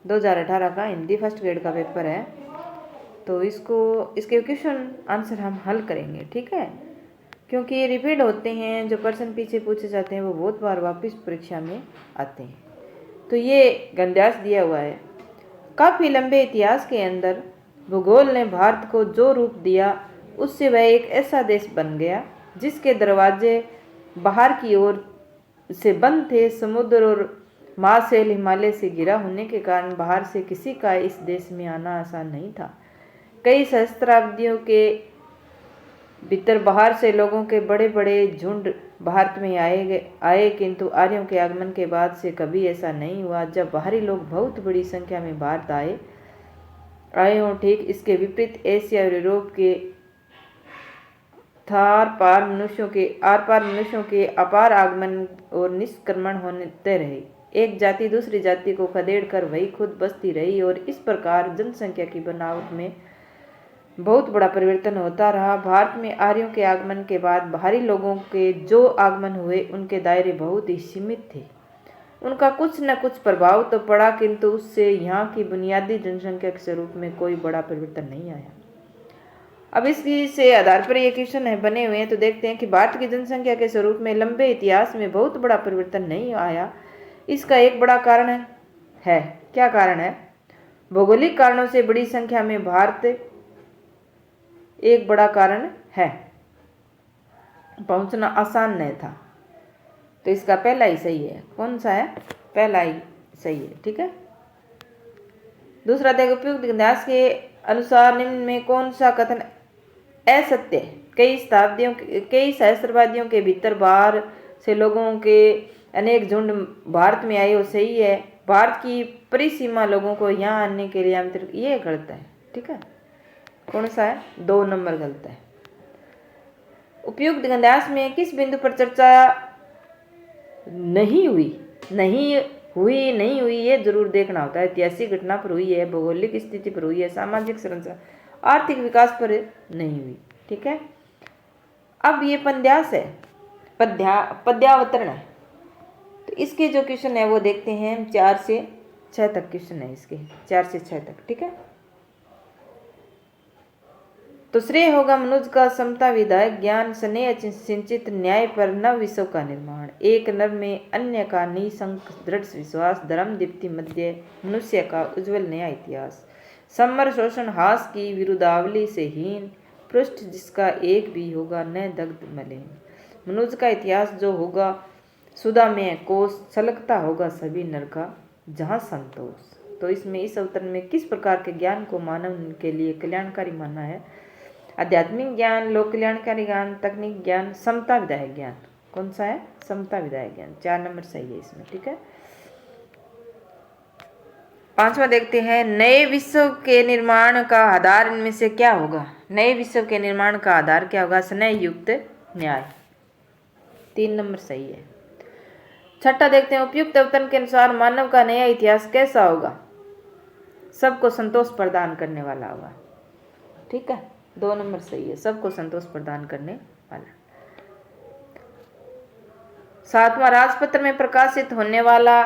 2018 का Hindi first grade का paper है। तो इसके क्वेश्चन आंसर हम हल करेंगे, ठीक है, क्योंकि ये रिपीट होते हैं। जो प्रश्न पीछे पूछे जाते हैं वो बहुत बार वापस परीक्षा में आते हैं। तो ये गंध्यास दिया हुआ है। काफ़ी लंबे इतिहास के अंदर भूगोल ने भारत को जो रूप दिया उससे वह एक ऐसा देश बन गया जिसके दरवाजे बाहर की ओर से बंद थे। समुद्र और महाशैल हिमालय से घिरा होने के कारण बाहर से किसी का इस देश में आना आसान नहीं था। कई सहस्त्राब्दियों के भीतर बाहर से लोगों के बड़े बड़े झुंड भारत में आए, किंतु आर्यों के आगमन के बाद से कभी ऐसा नहीं हुआ जब बाहरी लोग बहुत बड़ी संख्या में भारत आए हों। ठीक इसके विपरीत एशिया और यूरोप के आर पार मनुष्यों के अपार आगमन और निष्क्रमण होते रहे। एक जाति दूसरी जाति को खदेड़ कर वही खुद बसती रही और इस प्रकार जनसंख्या की बनावट में बहुत बड़ा परिवर्तन होता रहा। भारत में आर्यों के आगमन के बाद बाहरी लोगों के जो आगमन हुए उनके दायरे बहुत ही सीमित थे। उनका कुछ न कुछ प्रभाव तो पड़ा, किंतु उससे यहाँ की बुनियादी जनसंख्या के स्वरूप में कोई बड़ा परिवर्तन नहीं आया। अब इसकी से आधार पर ये क्वेश्चन है बने हुए हैं। तो देखते हैं कि भारत की जनसंख्या के स्वरूप में लंबे इतिहास में बहुत बड़ा परिवर्तन नहीं आया। इसका एक बड़ा कारण है। क्या कारण है? भौगोलिक कारणों से बड़ी संख्या में भारत एक बड़ा कारण है। पहुंचना आसान नहीं था। तो इसका पहला ही सही है। कौन सा है? पहला ही सही है, ठीक है। दूसरा देखो, उपयुक्त इतिहास के अनुसार निम्न में कौन सा कथन असत्य है? कई सहस्त्रवादियों के भीतर बाहर से लोगों के अनेक झुंड भारत में आए, वो सही है। भारत की परिसीमा लोगों को यहाँ आने के लिए आमंत्रित, ये गलत है, ठीक है। कौन सा है? 2 नंबर गलत है। उपयुक्त इतिहास में किस बिंदु पर चर्चा नहीं हुई ये जरूर देखना होता है। ऐतिहासिक घटना पर हुई है, भौगोलिक स्थिति पर हुई है, सामाजिक संरचना आर्थिक विकास पर नहीं हुई, ठीक है। अब ये पद्यांश है, पद्यावतरण है। तो इसके जो क्वेश्चन है वो देखते हैं। 4 से 6 तक क्वेश्चन है इसके, 4 से 6 तक, ठीक है। तो श्रेय होगा मनुज का समता विधायक ज्ञान स्नेह सिंचित न्याय पर नव विश्व का निर्माण। एक नर में अन्य का निसंक दृढ़ विश्वास, धर्म दीप्ति मध्य मनुष्य का उज्जवल नया इतिहास। समर शोषण हास की विरुद्धावली से हीन, पृष्ठ जिसका एक भी होगा न दग्ध मलिन। मनुज का इतिहास जो होगा सुधा में कोष, छलकता होगा सभी नर का जहाँ संतोष। तो इसमें इस अवतरण में किस प्रकार के ज्ञान को मानव के लिए कल्याणकारी माना है? आध्यात्मिक ज्ञान, लोक कल्याणकारी ज्ञान, तकनीक ज्ञान, समता विधायक ज्ञान। कौन सा है? समता विधायक ज्ञान। 4 नंबर सही है इसमें, ठीक है। 5वां देखते हैं, नए विश्व के निर्माण का आधार इनमें से क्या होगा? नए विश्व के निर्माण का आधार क्या होगा? स्नेह युक्त न्याय। 3 नंबर सही है। 6ठा देखते हैं, उपयुक्त अवतरण के अनुसार मानव का नया इतिहास कैसा होगा? सबको संतोष प्रदान करने वाला होगा, ठीक है। 2 नंबर सही है, सबको संतोष प्रदान करने वाला। 7वां, राजपत्र में प्रकाशित होने वाला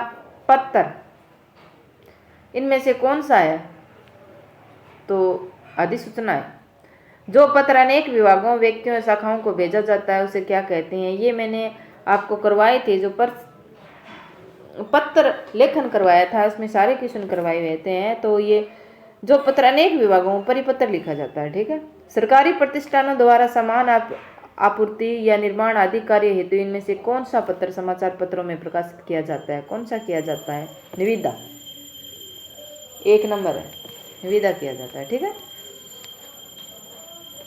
पत्र इनमें से कौन सा है? तो अधिसूचना है। जो पत्र अनेक विभागों, व्यक्तियों, शाखाओं को भेजा जाता है उसे क्या कहते हैं? ये मैंने आपको करवाए थे, जो पत्र लेखन करवाया था उसमें सारे क्वेश्चन करवाए हुए थे। तो ये जो पत्र अनेक विभागों परिपत्र लिखा जाता है, ठीक है। सरकारी प्रतिष्ठानों द्वारा सामान आपूर्ति या निर्माण आदि कार्य हेतु इनमें से कौन सा पत्र समाचार पत्रों में प्रकाशित किया जाता है? कौन सा किया जाता है? निविदा। 1 नंबर है, निविदा किया जाता है, ठीक है।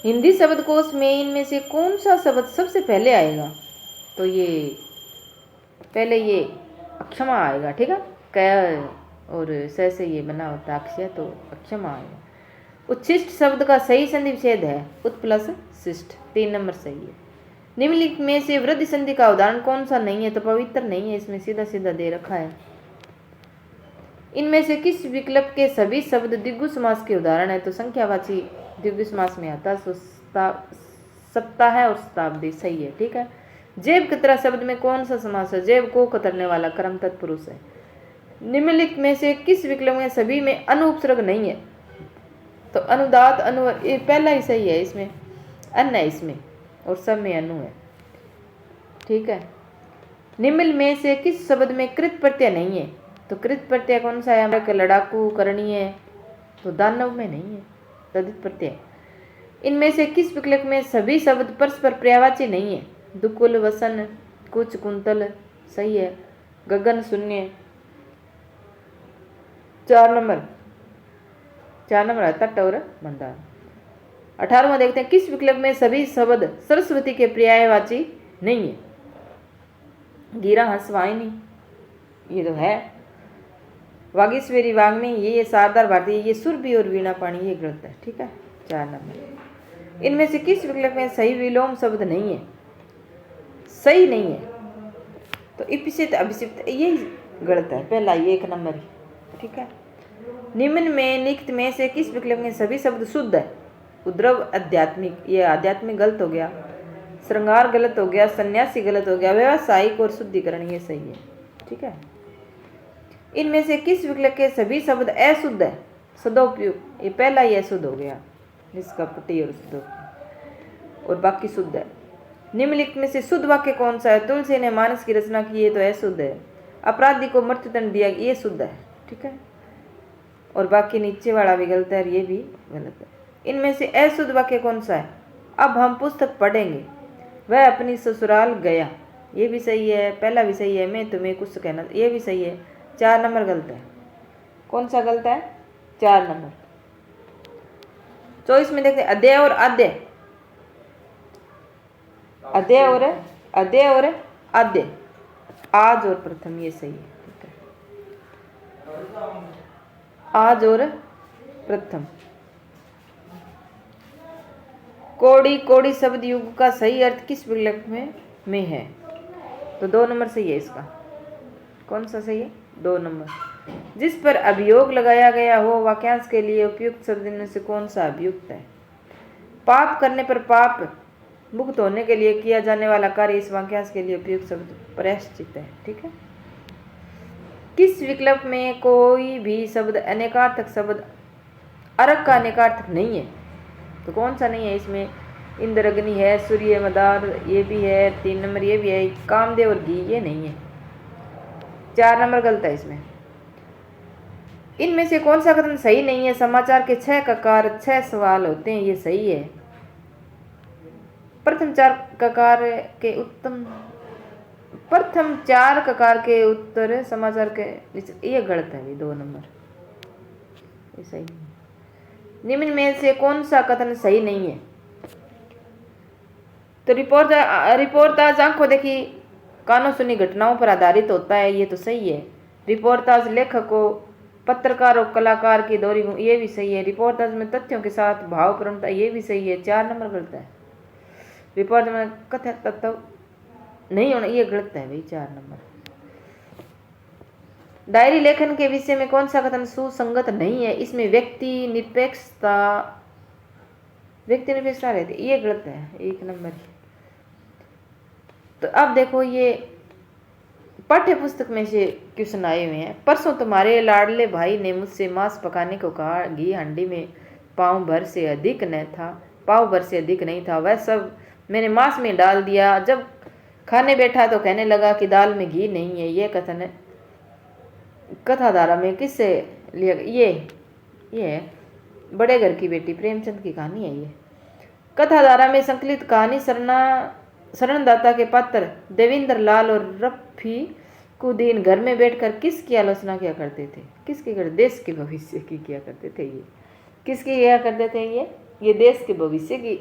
हिंदी शब्दकोश में इनमें से कौन सा शब्द सबसे पहले आएगा? तो ये पहले ये अक्षमा आएगा, ठीक है। क और स से ये बना होता है अक्षय, तो अक्षमा आएगा। उच्छिष्ट शब्द का सही संधि विच्छेद है उत प्लस शिष्ट। 3 नंबर सही है। निम्नलिखित में से वृद्धि संधि का उदाहरण कौन सा नहीं है? तो पवित्र नहीं है, इसमें सीधा सीधा दे रखा है। इनमें से किस विकल्प के सभी शब्द द्विगु समास के उदाहरण है? तो संख्यावाची द्विगु समास में आता है। सप्ताह है और शताब्दी सही है, ठीक है। जैव कतरा शब्द में कौन सा समास है? जैव को कतरने वाला कर्म तत्पुरुष है। निम्नलिखित में से किस विकल्प में सभी में अनु उपसर्ग नहीं है? तो अनुदात अनुवर, ये पहला ही सही है, इसमें अन है इसमें, और सब में अनु है। ठीक है। निम्न में से किस शब्द में कृत प्रत्यय नहीं है? तो कृत प्रत्यय कौन सा है हमारा? लड़ाकू, करणीय, तो दानव में नहीं है तदित प्रत्यय। इनमें से किस विकल्प में सभी शब्द परस्पर पर्यायवाची नहीं है? दुकुल, वसन, कुछ, कुंतल, सही है। गगन, शून्य। 4 नंबर है तट और मंदार। 18वां देखते हैं, किस विकल्प में सभी शब्द सरस्वती के पर्यायवाची नहीं है? गिरा, हंस, वाहिनी, ये तो है। वागीश्वरी, वाग्मी, ये शारदार, भारती, ये सुरभि और वीणा पाणी, ये गलत है। ठीक है। 4 नंबर। इनमें से किस विकल्प में सही विलोम शब्द नहीं है? सही नहीं है, तो इपिसित, अभिसित, ये गलत है पहला, ये 1 नंबर ही। ठीक है। निम्न में लिखित में से किस विकल्प में सभी शब्द शुद्ध है? उद्रव, आध्यात्मिक, ये आध्यात्मिक गलत हो गया। श्रृंगार गलत हो गया। सन्यासी गलत हो गया। व्यावसायिक और शुद्धिकरण, ये सही है। ठीक है। इनमें से किस विकल्प के सभी शब्द अशुद्ध है? सदोपयुक्त, ये पहला ही अशुद्ध हो गया, जिसका पट्टी और शुद्ध और बाकी शुद्ध है। निम्नलिखित में से शुद्ध वाक्य कौन सा है? तुलसी ने मानस की रचना की, ये तो अशुद्ध है। अपराधी को मृत्युदंड दिया, ये शुद्ध है। ठीक है। और बाकी नीचे वाला भी गलत है और ये भी गलत है। इनमें से अशुद्ध वाक्य कौन सा है? अब हम पुस्तक पढ़ेंगे, वह अपनी ससुराल गया, ये भी सही है। पहला भी सही है। मैं तुम्हें कुछ कहना, ये भी सही है। 4 नंबर गलत है। कौन सा गलत है? 4 नंबर। 24 में देखते हैं, अध्यय और आद्य, अध्यय और आद्य, आज और प्रथम, ये सही है। ठीक है। आज और प्रथम। कोड़ी, कोड़ी शब्द युग का सही अर्थ किस विकल्प में है? तो 2 नंबर सही है इसका। कौन सा सही है? 2 नंबर। जिस पर अभियोग लगाया गया हो वाक्यांश के लिए उपयुक्त शब्द इनमें से कौन सा अभियुक्त है? पाप करने पर पाप मुक्त होने के लिए किया जाने वाला कार्य, इस वाक्यांश के लिए उपयुक्त शब्द प्रायश्चित है। ठीक है। किस विकल्प में कोई भी शब्द अनेकार्थक शब्द अर्क का अनेकार्थक नहीं है? तो कौन सा नहीं है इसमें? इंद्र, अग्नि है, सूर्य, मदार, ये भी है। 3 नंबर ये भी है। कामदेव और घी, ये नहीं है। 4 नंबर गलत है इसमें। इनमें से कौन सा कथन सही नहीं है? समाचार के 6 ककार 6 सवाल होते हैं, ये सही है। प्रथम 4 ककार के उत्तर समाचार के, ये गलत है। 2 नंबर ये सही नहीं। निम्न में से कौन सा कथन सही नहीं है? तो रिपोर्टाज आंखों देखी कानों सुनी घटनाओं पर आधारित होता है, ये तो सही है। रिपोर्टाज लेखकों, पत्रकार और कलाकार की दोहरी, ये भी सही है। रिपोर्टाज में तथ्यों के साथ भाव प्रवणता, ये भी सही है। 4 नंबर गलत है। रिपोर्ट में कथ्य तत्व नहीं होना, ये गलत है भाई। 4 नंबर। डायरी लेखन के विषय में कौन सा कथन सुसंगत नहीं है? इसमें व्यक्ति निरपेक्षता रहती, ये गलत है। 1 नंबर। तो अब देखो, ये पाठ्य पुस्तक में से क्वेश्चन आए हुए हैं। परसों तुम्हारे लाडले भाई ने मुझसे मांस पकाने को कहा, घी हांडी में पाव भर से अधिक नहीं था, वह सब मैंने मांस में डाल दिया। जब खाने बैठा तो कहने लगा कि दाल में घी नहीं है। यह कथन कथाधारा में किससे लिया? ये बड़े घर की बेटी प्रेमचंद की कहानी है। ये कथाधारा में संकलित कहानी शरणदाता के पात्र देवेंद्र लाल और रफीकुद्दीन घर में बैठकर किसकी आलोचना किया करते थे? किसकी? देश के भविष्य की किया करते थे। ये किसकी किया करते थे? ये देश के भविष्य की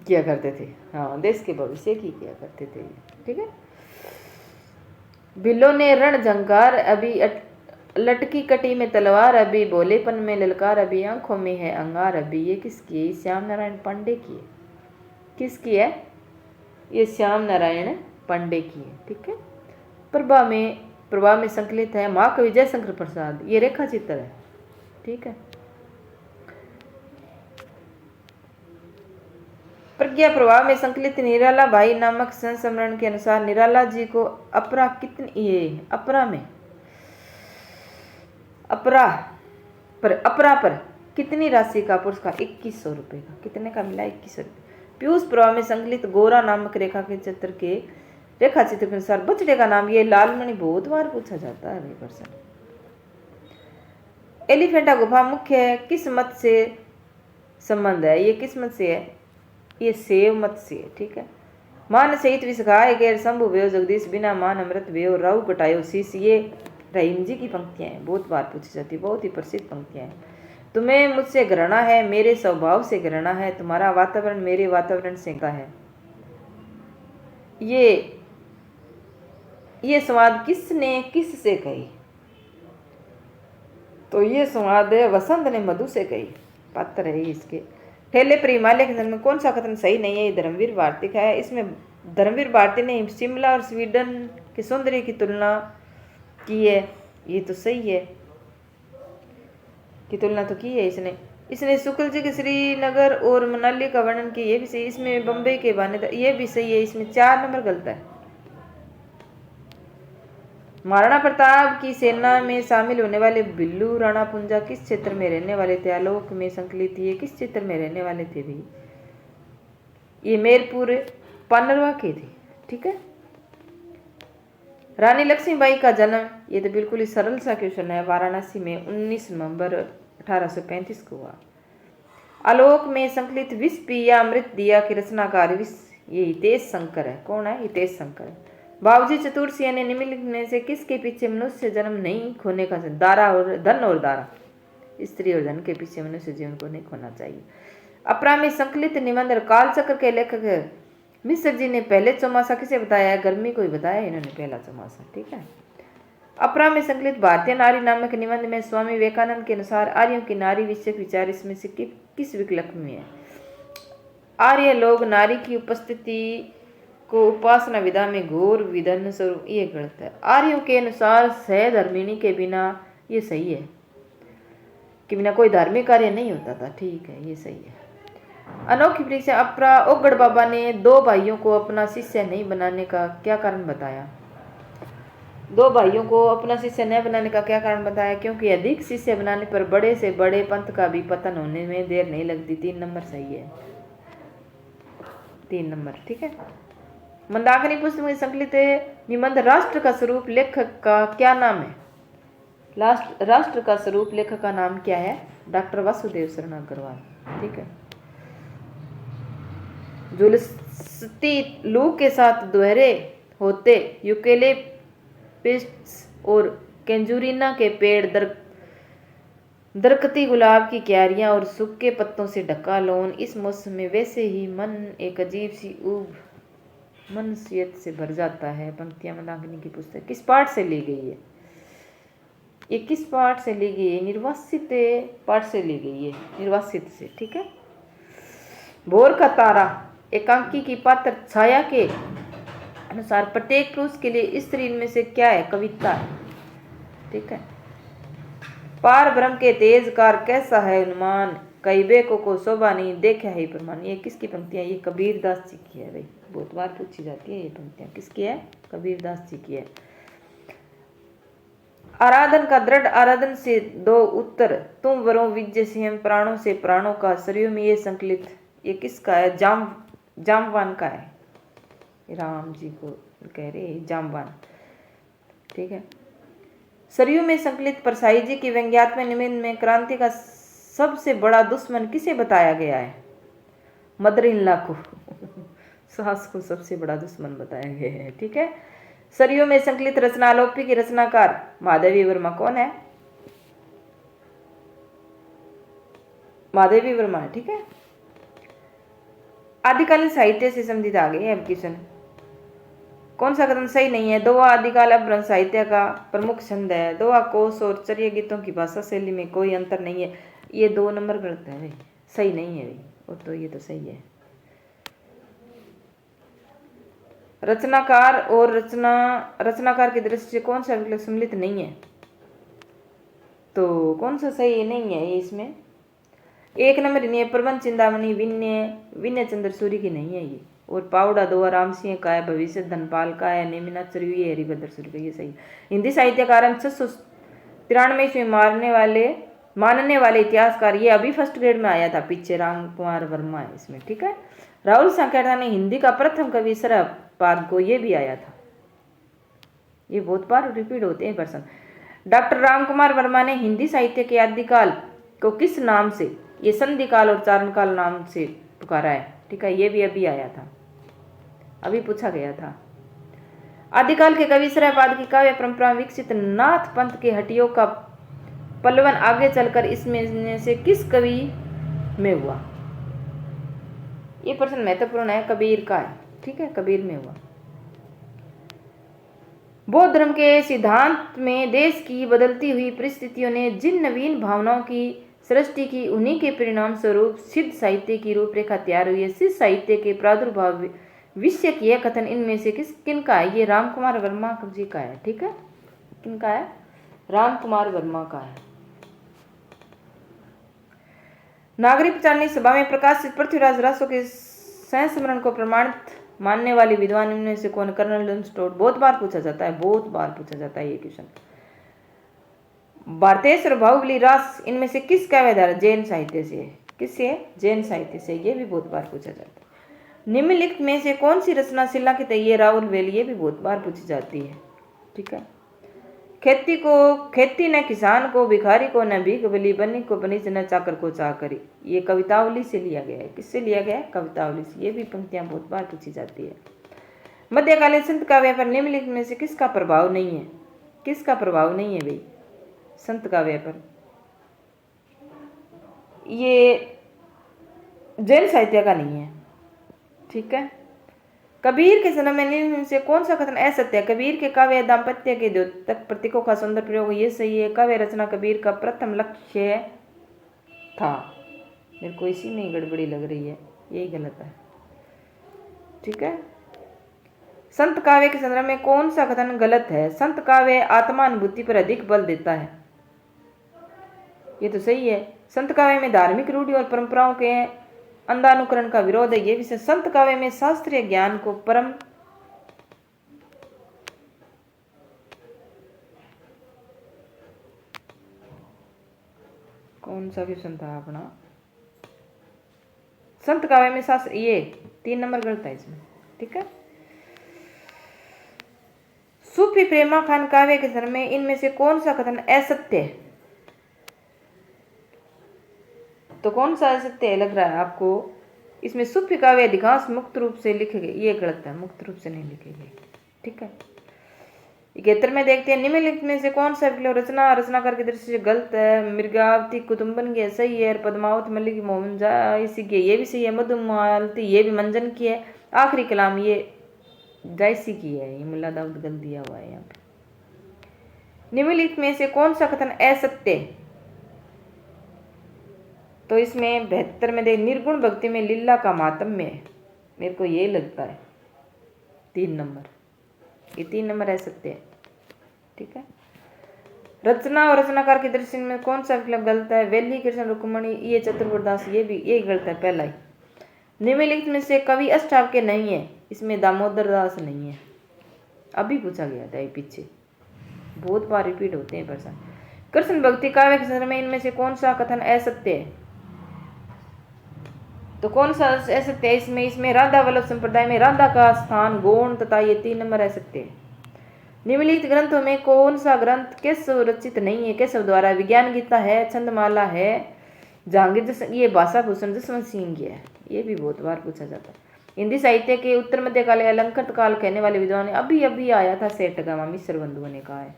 किया करते थे। हाँ, देश के भविष्य की किया करते थे। ठीक है। बिल्लो ने रण झंकार, अभी लटकी कटी में तलवार, अभी भोलेपन में ललकार, अभी आंखों में है अंगार, अभी, ये किसकी है? श्याम नारायण पांडे की है। किसकी है? ये श्याम नारायण पांडे की है। ठीक है। प्रभा में संकलित है महाकवि जयशंकर प्रसाद, ये रेखा चित्र है। ठीक है। प्रज्ञा प्रवाह में संकलित निराला भाई नामक संस्मरण के अनुसार निराला जी को अपरा कितनी ये अपरा पर कितनी राशि का पुरस्कार 2100 रुपये का, कितने का मिला 2100 रुपये। पीयूष प्रवाह में संकलित गोरा नामक रेखा के चित्र के अनुसार बछड़े का नाम, ये लालमणि बहुत बार पूछा जाता है भाई प्रश्न। एलिफेंटा गुफा मुख्य किस मत से संबंध है, ये किस मत से है, ये सेव मत से है, ठीक है। मान सहित विषगाय गैर शंभु वेव जगदीश बिना मान अमृत वेव राहु कटायो शीश, ये रहीम जी की पंक्तियां हैं, बहुत बार पूछी जाती है, बहुत ही प्रसिद्ध पंक्तियां हैं। तुम्हें मुझसे घृणा है, मेरे स्वभाव से घृणा है, तुम्हारा वातावरण मेरे वातावरण से का है। ये संवाद किसने किस से कही, तो ये संवाद वसंत ने मधु से कही, पात्र है इसके। ठेले पर हिमालय के जन्म में कौन सा कथन सही नहीं है, ये धर्मवीर भारती का है। इसमें धर्मवीर भारती ने शिमला और स्वीडन के सौंदर्य की तुलना की है, ये तो सही है, की तुलना तो की है इसने शुक्ल जी के श्रीनगर और मनाली का वर्णन किया, ये भी सही। इसमें बम्बई के बहाने, ये भी सही है। इसमें 4 नंबर गलत है। महाराणा प्रताप की सेना में शामिल होने वाले बिल्लू राणा पुंजा किस क्षेत्र में रहने वाले थे, आलोक में संकलित ये किस क्षेत्र में रहने वाले थे भी, ये मेरपुर पानरवा के थे, ठीक है। रानी लक्ष्मीबाई का जन्म, ये तो बिल्कुल ही सरल सा क्वेश्चन है, वाराणसी में 19 नवंबर 1835 को हुआ। आलोक में संकलित विष पिया अमृत दिया के रचनाकार विष, ये हितेश शंकर है। कौन है, हितेश शंकर। बाबूजी चतुर्सिया ने निम्नलिखित में से किसके पीछे मनुष्य जन्म नहीं खोने का, दारा और धन और दारा, स्त्री और धन के पीछे मनुष्य जीवन को नहीं खोना चाहिए। अपरा में संकलित निबंध कालचक्र के लेखक मिश्र जी ने पहले चौमासा किसे बताया है, गर्मी को ही बताया इन्होंने पहला चौमासा, ठीक है। अपरा में संकलित भारतीय नारी नामक निबंध में स्वामी विवेकानंद के अनुसार आर्यों की नारी विषयक विचार इसमें से किस विकल्प में है। आर्य लोग नारी की उपस्थिति को उपासना विधा में घोर विधन स्वरूप, ये गलत है। आर्यों के अनुसार सहधर्मिणी के बिना, ये सही है, कि बिना कोई धार्मिक कार्य नहीं होता था, ठीक है, ये सही है। अनोखी परीक्षा अपरा ओगड़ बाबा ने 2 भाइयों को अपना शिष्य नहीं बनाने का क्या कारण बताया। 2 भाइयों को अपना शिष्य न बनाने का क्या कारण बताया, क्योंकि अधिक शिष्य बनाने पर बड़े से बड़े पंथ का भी पतन होने में देर नहीं लगती। 3 नंबर सही है, 3 नंबर, ठीक है। मंदाकिनी पुस्तक में संकलित निबंध राष्ट्र का स्वरूप लेखक का क्या नाम है, राष्ट्र का स्वरूप लेखक का नाम क्या है, डॉक्टर वासुदेव शरण अग्रवाल, ठीक है। जुलस्ती लू के साथ दोहरे होते यूकेलिप्टस और केंजुरिना के पेड़, दरकती गुलाब की क्यारियां और सूखे पत्तों से ढका लॉन, इस मौसम में वैसे ही मन एक अजीब सी ऊब मनसियत से भर जाता है। पंक्तियां मंदाकिनी की पुस्तक किस पाठ से ली गई है, ये किस पाठ से ली गई है, निर्वासित पाठ से ली गई है, निर्वासित से, ठीक है। भोर का तारा एकांकी की पात्र छाया के अनुसार प्रत्येक पुरुष के लिए स्त्री में से क्या है, कविता है, ठीक है। पार ब्रह्म के तेजकार कैसा है अनुमान, कई बेको को शोभा नहीं देखा है प्रमाण, ये किसकी पंक्तियां, ये कबीर दास जी की है भाई, बहुत बार पूछी जाती है ये पंक्तियां, किसकी है, कबीर दास जी की है। आराधन का दृढ़ आराधन से 2 उत्तर, तुम वरों विजय सिंह प्राणों से प्राणों का, सरयू में ये संकलित, ये किसका है, जामवान का है, राम जी को कह रहे जामवान, ठीक है। सरयू में संकलित परसाई जी की व्यंग्यात्मक निबंध में क्रांति का सबसे बड़ा दुश्मन किसे बताया गया है, मदर इन लॉ को सास को सबसे बड़ा दुश्मन बताया गया है, ठीक है। सरयू में संकलित रचना आलोपी की रचनाकार महादेवी वर्मा कौन है, महादेवी वर्मा, ठीक है। आदिकालीन साहित्य से संबंधित आ गए अब क्वेश्चन, कौन सा कथन सही नहीं है। दोहा आदिकाल अपभ्रंश साहित्य का प्रमुख छंद है। दोहा कोश और चर्या गीतों की भाषा शैली में कोई अंतर नहीं है, ये 2 नंबर गलत है भाई, सही नहीं है भाई, वो तो ये तो सही है। रचनाकार और रचनाकार की दृष्टि से कौन सा विकल्प सम्मिलित नहीं है, तो कौन सा सही नहीं है ये इसमें, एक नंबर नहीं है। प्रबंध चिंतामणि विनय चंद्र सूरी की नहीं है ये। और पावड़ा दो राम सिंह का है, भविष्य धनपाल का है, नेमिनाथ ये हरिभद्र सूरी का, ये सही। हिंदी साहित्यकार 693 में मानने वाले इतिहासकार, ये अभी फर्स्ट ग्रेड में आया था पीछे, राम कुमार वर्मा है इसमें, ठीक है। राहुल सांकेता ने हिंदी का प्रथम कवि सरपाद को, ये भी आया था। ये बहुत बार रिपीट होते हैं पर्सन। डॉक्टर राम कुमार वर्मा ने हिंदी साहित्य के आदिकाल को किस नाम से, ये संधि काल और चारण काल नाम से पुकारा है, ठीक है। ये भी अभी आया था, अभी पूछा गया था। आदिकाल के कवि सरपाद की काव्य परंपरा विकसित नाथ पंथ के हटियों का पल्लवन आगे चलकर इसमें से किस कवि में हुआ। ये प्रश्न महत्वपूर्ण है, कबीर का है, ठीक है, कबीर में हुआ। बौद्ध धर्म के सिद्धांत में देश की बदलती हुई परिस्थितियों ने जिन नवीन भावनाओं की सृष्टि की, उन्हीं के परिणाम स्वरूप सिद्ध साहित्य की रूपरेखा तैयार हुई है। सिद्ध साहित्य के प्रादुर्भाव विषयक यह कथन इनमें से किनका है। ये राम कुमार वर्मा जी का है, ठीक है। किनका है, राम कुमार वर्मा का है। नागरिक प्रचारणी सभा में प्रकाशित पृथ्वीराज रासो के संस्मरण को प्रमाणित मानने वाले विद्वान इनमें से कौन। कर्नल लुनस्टोड, बहुत बार पूछा जाता है, बहुत बार पूछा जाता है ये क्वेश्चन। भारतेश्वर बाहुबली रास इनमें से किस काव्यधारा, जैन साहित्य से है। किससे, जैन साहित्य से, ये भी बहुत बार पूछा जाता है। निम्नलिखित में से कौन सी रचना शिला की तय, राहुल वेल, ये भी बहुत बार पूछी जाती है, ठीक है। खेती न किसान को, भिखारी को न भीख बली, बनी को बनिज न चाकर को चाकरी, ये कवितावली से लिया गया है। किससे लिया गया है, कवितावली से। ये भी पंक्तियां बहुत बार पूछी जाती है। मध्यकालीन संत काव्य पर निम्नलिखित में से किसका प्रभाव नहीं है। किसका प्रभाव नहीं है भाई संत काव्य पर। ये जैन साहित्य का नहीं है, ठीक है। कबीर के जन्म में से कौन सा कथन असत्य है। कबीर के काव्य दाम्पत्य के द्योतक प्रतीकों का सुंदर प्रयोग, ये सही है। काव्य रचना कबीर का प्रथम लक्ष्य था। मेरे को इसी में गड़बड़ी लग रही है, यही गलत है, ठीक है। संत काव्य के संदर्भ में कौन सा कथन गलत है। संत काव्य आत्मानुभूति पर अधिक बल देता है, ये तो सही है। संत काव्य में धार्मिक रूढ़ी और परंपराओं के अंधानुकरण का विरोध है, ये विषय। संत काव्य में शास्त्रीय ज्ञान को परम कौन सा क्वेश्चन था अपना, संत काव्य में शास्त्र, ये 3 नंबर गलत है इसमें, ठीक है। सूफी प्रेमा खान काव्य के संदर्भ में इनमें से कौन सा कथन असत्य है। तो कौन सा असत्य लग रहा है आपको। इसमें सूफी काव्य अधिकांश मुक्त रूप से लिखे गए, ये गलत है, मुक्त रूप से नहीं लिखे गए, ठीक है। 71 में देखते हैं, निम्नलिखित में से कौन सा रचनाकार की दृष्टि से गलत है। मृगावती कुटुम्बन की सही है। पद्मावत मल्लिक मोहन जायसी की, ये भी सही है। मधुमालती, ये भी मंजन की है। आखिरी कलाम ये जायसी की है, ये मुल्ला दाऊद गल दिया हुआ है यहाँ पे। निम्नलिखित में से कौन सा कथन असत्य है। तो इसमें 72 में देख, निर्गुण भक्ति में लीला का मातम्य है, मेरे को ये लगता है 3 नंबर, ये 3 नंबर असत्य है, ठीक है। रचना और रचनाकार की दृष्टि में कौन सा विकल्प गलत है। वेली कृष्ण रुक्मणी, ये चतुर्दास, ये भी ये गलत है, पहला ही। निम्नलिखित में से कवि अष्टावक्य नहीं है, इसमें दामोदर दास नहीं है, अभी पूछा गया था ये पीछे, बहुत बार रिपीट होते हैं प्रश्न। कृष्ण भक्ति काव्य के संदर्भ में इनमें से कौन सा कथन असत्य है। तो कौन सा असत्य है इसमें राधा वल्लभ संप्रदाय में राधा का स्थान गौण तथा, ये 3 नंबर असत्य है। निम्नलिखित ग्रंथों में कौन सा ग्रंथ केशव रचित नहीं है। केशव द्वारा विज्ञान गीता है, छंदमाला है, जहांगीर, ये भाषा भूषण जसवंत सिंह की है, ये भी बहुत बार पूछा जाता है। हिंदी साहित्य के उत्तर मध्यकाल अलंकृत काल कहने वाले विद्वान, अभी अभी आया था सेठगामा मिश्र बंधुओं ने कहा है।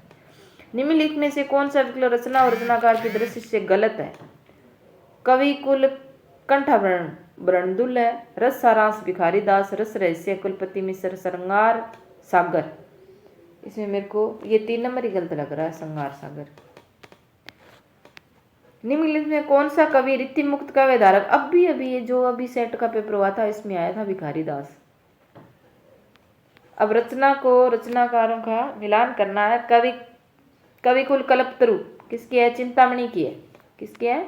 निम्नलिखित में से कौन सा विकल्प रचना और रचनाकार की दृष्टि से गलत है। कवि कुल कंठाभरण ब्रंदुल है। रस सारांश भिखारी दास, रस रहस्य कुलपति मिश्र, श्रृंगार सागर, इसमें मेरे को ये 3 नंबर ही गलत लग रहा है, श्रृंगार सागर। निम्नलिखित में कौन सा कवि रीति मुक्त काव्य धारक, अभी अभी जो अभी सेट का पेपर हुआ था इसमें आया था भिखारी दास। अब रचना को रचनाकारों का मिलान करना है। कवि कुल कल्पतरु किसकी है, चिंतामणि की है। किसकी है,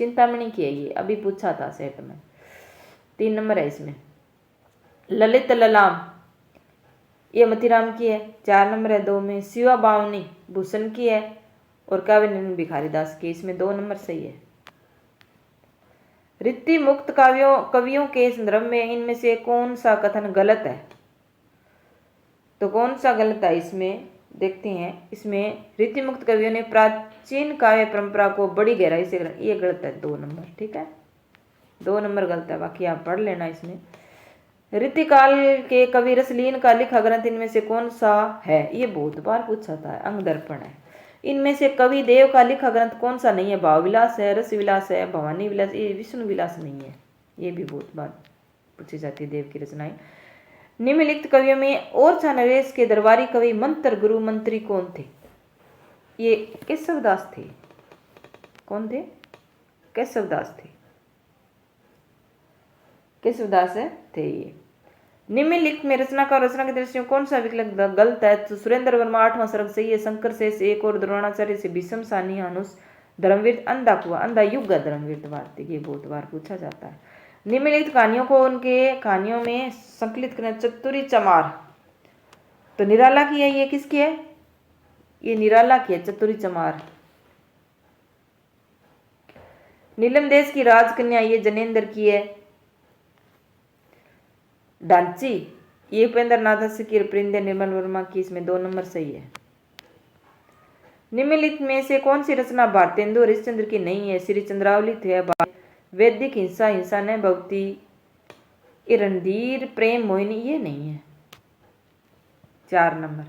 चिंतामणि की है ये, अभी पूछा था सेट में। 3 नंबर है इसमें। ललित ललाम ये मतीराम की है। 4 नंबर है 2 में। शिवा बावनी भूषण की है और काव्य निर्मल भिखारी दास की, इसमें 2 नंबर सही है। रीति मुक्त कवियों के संदर्भ में इनमें से कौन सा कथन गलत है? तो कौन सा गलत है इसमें देखते हैं। इसमें रीति मुक्त कवियों ने प्राचीन काव्य परंपरा को बड़ी गहराई से ये गलत है, 2 नंबर। ठीक है, 2 नंबर गलत है, बाकी आप पढ़ लेना। इसमें रीतिकाल के कवि रसलीन का लिखा ग्रंथ इनमें से कौन सा है? ये बहुत बार पूछा था, अंग दर्पण है। इनमें से कवि देव का लिखा ग्रंथ कौन सा नहीं है? भाव विलास है, रस विलास है, भवानी विलास, ये विष्णु विलास नहीं है। ये भी बहुत बार पूछी जाती है देव की रचनाएं। निम्नलिखित कवियों में ओरछा नरेश के दरबारी कवि मंत्र गुरु मंत्री कौन थे? ये केशवदास थे। कौन थे? केशवदास थे, केशवदास थे ये। निम्नलिखित में रचना का रचना की दृष्टि में कौन सा विकल्प गलत है? तो सुरेंद्र वर्मा 8वां सर्ग सही है, शंकर शेष एक और, द्रोणाचार्य से भीष्म सानी हनुष, धर्मवीर अंधा कुआ, अंधा युग धर्मवीर वार्तिक, ये बहुत बार पूछा जाता है। निम्नलिखित कहानियों को उनके कहानियों में संकलित करना। चतुरी चमार तो निराला की है, ये किसकी है? ये निराला की है, चतुरी चमार। नीलम देश की राजकन्या ये जनेन्द्र की है। डांची ये उपेंद्र नाथ की, परिंदे निर्मल वर्मा की, इसमें 2 नंबर सही है। निम्नलिखित में से कौन सी रचना भारतेंदु हरिश्चंद्र की नहीं है? श्री चंद्रावली थे, वैदिक हिंसा, हिंसा न भक्ति, ये रणधीर प्रेम मोहिनी, ये नहीं है। 4 नंबर।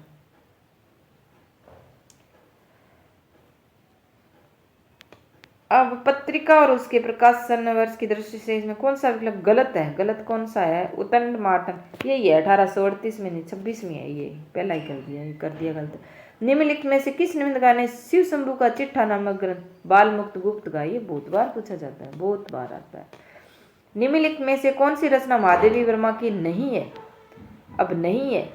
अब पत्रिका और उसके प्रकाशन वर्ष की दृष्टि से इसमें कौन सा विकल्प गलत है? गलत कौन सा है? उतंड मार्टन यही है, 1838 में नहीं 26 में है, ये पहला ही कर दिया गलत। निम्नलिखित में से किस निबंधकार ने शिव शंभू का चिट्ठा नामक ग्रंथ बाल मुक्त गुप्त का? ये बहुत बार पूछा जाता है, बहुत बार आता है। निम्नलिखित में से कौन सी रचना महादेवी वर्मा की नहीं है? अब नहीं है।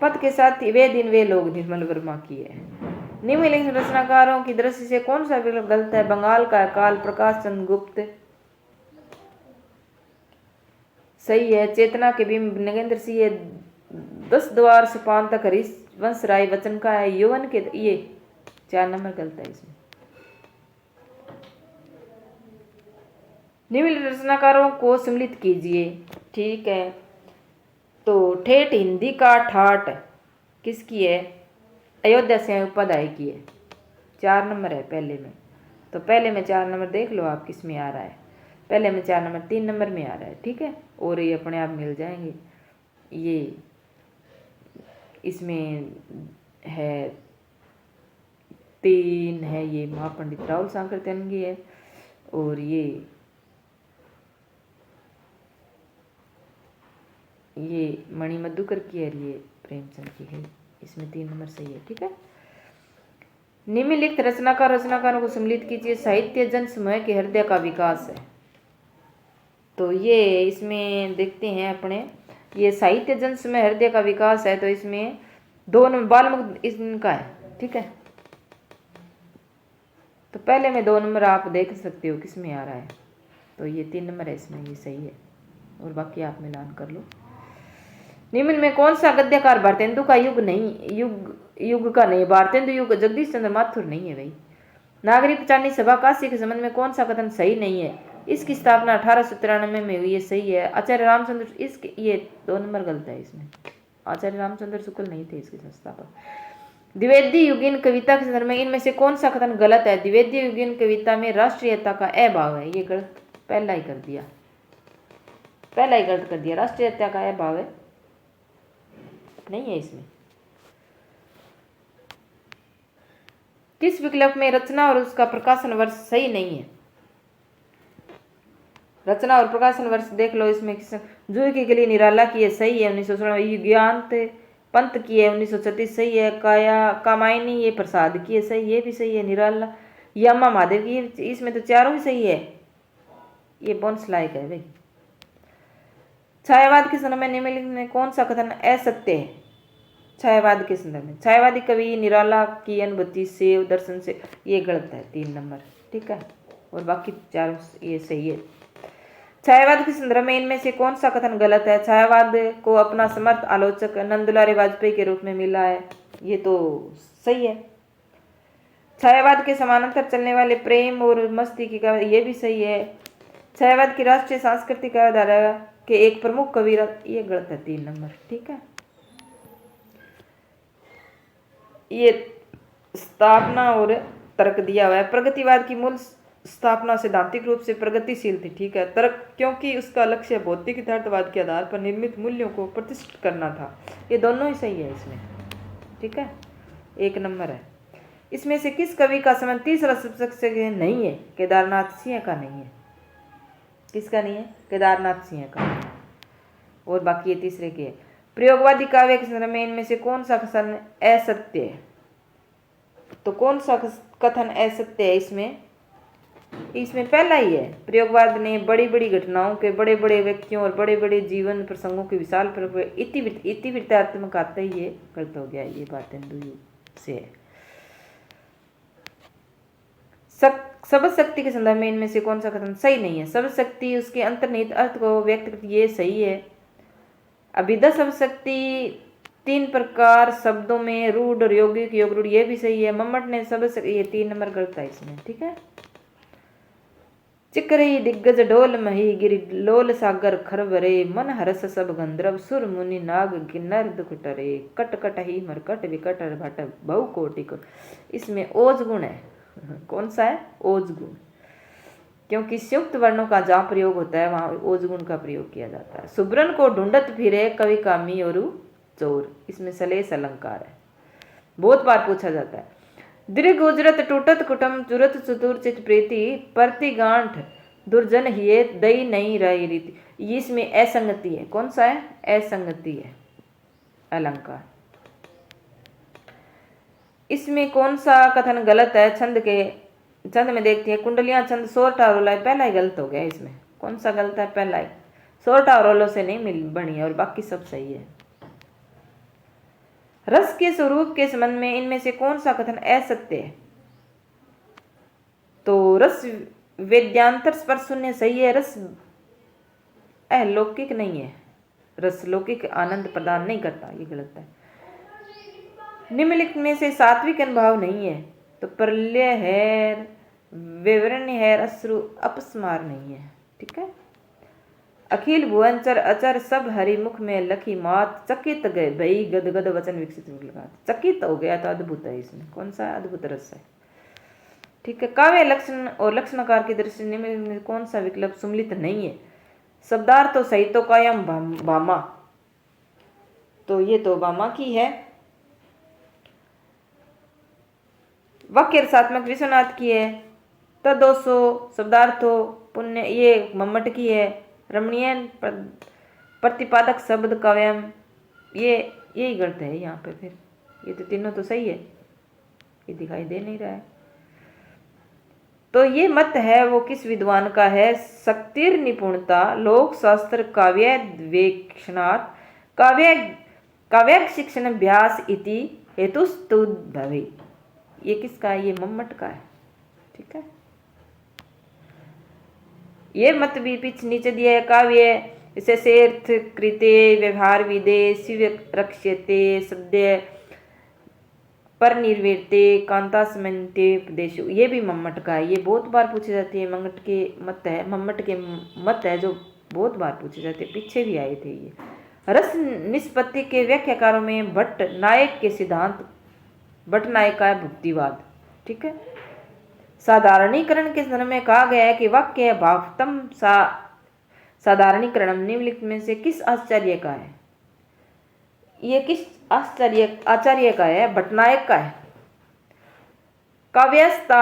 पद के साथ वे दिन वे लोग निर्मल वर्मा की है। निम्नलिखित रचनाकारों की दृष्टि से कौन सा विकल्प गलत है? बंगाल का काल प्रकाश चंद्र गुप्त सही है। चेतना के बिंब नगेंद्र सिंह है। 10 द्वार सुपान तक हरिवंश राय वचन का है। यौवन के ये 4 नंबर गलत है इसमें। निम्नलिखित रचनाकारों को सम्मिलित कीजिए। ठीक है, तो ठेठ हिंदी का ठाठ किसकी है? अयोध्या से उपाध्याय की है। 4 नंबर है पहले में। तो पहले में 4 नंबर देख लो आप किस में आ रहा है। पहले में 4 नंबर 3 नंबर में आ रहा है। ठीक है, और ये अपने आप मिल जाएंगे। ये इसमें है 3 है, ये महापंडित राहुल शंकर की है, और ये मणि मधुकर की है, ये प्रेमचंद की है। इसमें 3 नंबर सही है। ठीक है, निम्नलिखित रचनाकारों को सम्मिलित कीजिए। साहित्य जन समूह के हृदय का विकास है। तो ये इसमें देखते हैं अपने, ये साहित्य जन समूह हृदय का विकास है, तो इसमें 2 नंबर बाल मुक्त इनका है। ठीक है, तो पहले में 2 नंबर आप देख सकते हो किस में आ रहा है, तो ये 3 नंबर है इसमें, ये सही है, और बाकी आप मिलान कर लो। निम्न में कौन सा गद्यकार भारतेंदु का युग का नहीं? भारतेंदु युग जगदीश चंद्र माथुर नहीं है भाई। नागरिक पंचायत सभा काशी के संबंध में कौन सा कथन सही नहीं है? इसकी स्थापना 1893 में हुई है, सही है। आचार्य रामचंद्र इसके, ये 2 नंबर गलत है इसमें। आचार्य रामचंद्र शुक्ल नहीं थे इसके संस्थापक। द्विवेदी युगीन कविता के संदर्भ में इनमें से कौन सा कथन गलत है? द्विवेदी युगीन कविता में राष्ट्रीयता का अभाव है, ये गलत, पहला ही कर दिया, पहला ही गलत कर दिया। राष्ट्रीयता का अभाव है, नहीं है इसमें। किस विकल्प में रचना और उसका प्रकाशन वर्ष सही नहीं है? रचना और प्रकाशन वर्ष देख लो। इसमें जूही की गली निराला की है, सही है, 1916। युगांत पंत की है, 1936, सही है। कामायनी ये प्रसाद की है, सही, ये भी सही है। निराला यामा महादेव की, इसमें तो चारों ही सही है, ये बोनस लायक है भाई। छायावाद के संदर्भ में निम्नलिखित में कौन सा कथन असत्य है? छायावाद के संदर्भ में छायावादी कवि निराला की अनुभूति से दर्शन से, ये गलत है, 3 नंबर। ठीक है, और बाकी चारों ये सही है। छायावाद के संदर्भ में इनमें से कौन सा कथन गलत है? छायावाद को अपना समर्थ आलोचक नंद दुलारी वाजपेयी के रूप में मिला है, ये तो सही है। छायावाद के समानांतर चलने वाले प्रेम और मस्ती की कविता, ये भी सही है। छायावाद की राष्ट्रीय सांस्कृतिक धारा के एक प्रमुख कवि, ये गलत है 3 नंबर, ठीक है। ये स्थापना और तर्क दिया हुआ है। प्रगतिवाद की मूल स्थापना सैद्धांतिक रूप से प्रगतिशील थी, ठीक है। तर्क क्योंकि उसका लक्ष्य भौतिक यथार्थवाद के आधार पर निर्मित मूल्यों को प्रतिष्ठित करना था। ये दोनों ही सही है इसमें, ठीक है, 1 नंबर है। इसमें से किस कवि का संबंध तीसरा सबसे नहीं है? केदारनाथ सिंह का नहीं है। किसका नहीं है? केदारनाथ सिंह का। और बाकी ये तीसरे के। प्रयोगवादी काव्य के संदर्भ में इनमें से कौन सा कथन असत्य है? तो कौन सा कथन असत्य है इसमें? इसमें पहला ही है। प्रयोगवाद ने बड़ी बड़ी घटनाओं के, बड़े बड़े व्यक्तियों और बड़े बड़े जीवन प्रसंगों के विशाल इतिवृत्तात्मक आता ही ये गलत हो गया। ये बात हिंदू से है। शब्द शक्ति के संदर्भ में इनमें से कौन सा कथन सही नहीं है? शब्द शक्ति उसके अंतर्निहित अर्थ को व्यक्त करती, ये सही है। अभिधा शब्द शक्ति 3 प्रकार शब्दों में, रूढ़ और यौगिक, योग रूढ़, ये भी सही है। मम्मट ने शब्द शक्ति, ये 3 नंबर गलत है इसमें, ठीक है। चिकरई दिग्गज ढोल मही गिरि लोल सागर खरवरे मन हरस सब गंधर्व सुर मुनि नाग किन्नर दुखटरे कट कट ही मरकट विकट भट बहु कोटि। इसमें ओज गुण है। कौन सा है? ओज गुण। क्योंकि संयुक्त वर्णों का जहाँ प्रयोग होता है वहाँ ओज गुण का प्रयोग किया जाता है। सुब्रन को ढूंढत फिरे कवि कामी और चोर, इसमें सलेस अलंकार है, बहुत बार पूछा जाता है। दीर्घ उजरत टूटत कुटम चुरत चतुर चित प्रीति परति गांठ दुर्जन हिये दई नहीं रही रीति, इसमें असंगति है। कौन सा है? असंगति है अलंकार। इसमें कौन सा कथन गलत है? छंद में देखते हैं। कुंडलियां छंद सोरठा और रोला, पहला ही गलत हो गया। इसमें कौन सा गलत है? पहला ही। सोरठा और रोलों से नहीं बनी है और बाकी सब सही है। रस के स्वरूप के संबंध में इनमें से कौन सा कथन असत्य है? तो रस वेद्यांतर स्पर्श शून्य सही है। रस अलौकिक नहीं है, रस लौकिक आनंद प्रदान नहीं करता, ये गलत है। निम्नलिखित में से सात्विक अनुभाव नहीं है, तो प्रलय है, विवरण है, अश्रु अपस्मार नहीं है, ठीक है। अखिल भुवनचर अचर सब हरिमुख में लखी मात चकित गए भई गद गद वचन विकसित लगा, चकित हो गया तो अद्भुत है। इसमें कौन सा अद्भुत रस है, ठीक है। काव्य लक्षण और लक्षणकार की दृष्टि में कौन सा विकल्प सम्मिलित नहीं है? शब्दार्थ तो सही तो कायम भामा, तो ये तो भामा की है। वाक्य रसात्मक विश्वनाथ की है। तदोषो शब्दार्थो पुण्य, ये मम्मट की है। रमणीय प्रतिपादक शब्द काव्यम, ये यही गलत है यहाँ पे। फिर ये तो तीनों तो सही है, ये दिखाई दे नहीं रहा है। तो ये मत है वो किस विद्वान का है? शक्तिर निपुणता लोक शास्त्र काव्य द्वेक्षणात् काव्य शिक्षण अभ्यास इति हेतुस्तु भवे, ये किसका है? ये मम्मट का है, ठीक है। ये मत भी पीछे नीचे दिया है। काव्य इसे सेर्थ कृते व्यवहार विदे शिव रक्ष्यते सद्य पर निर्वृत्ते कांता समन्ते उपदेश, ये भी मम्मट का है। ये बहुत बार पूछे जाते हैं। मम्मट के मत है जो बहुत बार पूछे जाते हैं, पीछे भी आए थे ये। रस निष्पत्ति के व्याख्याकारों में भट्ट नायक के सिद्धांत, भट्ट नायक का है भुक्तिवाद, ठीक है। साधारणीकरण के संदर्भ में कहा गया है कि वाक्य भावतम साधारणीकरण निम्नलिखित में से किस आचार्य का है? ये किस आचार्य का है? भट्टनायक का है। काव्यस्ता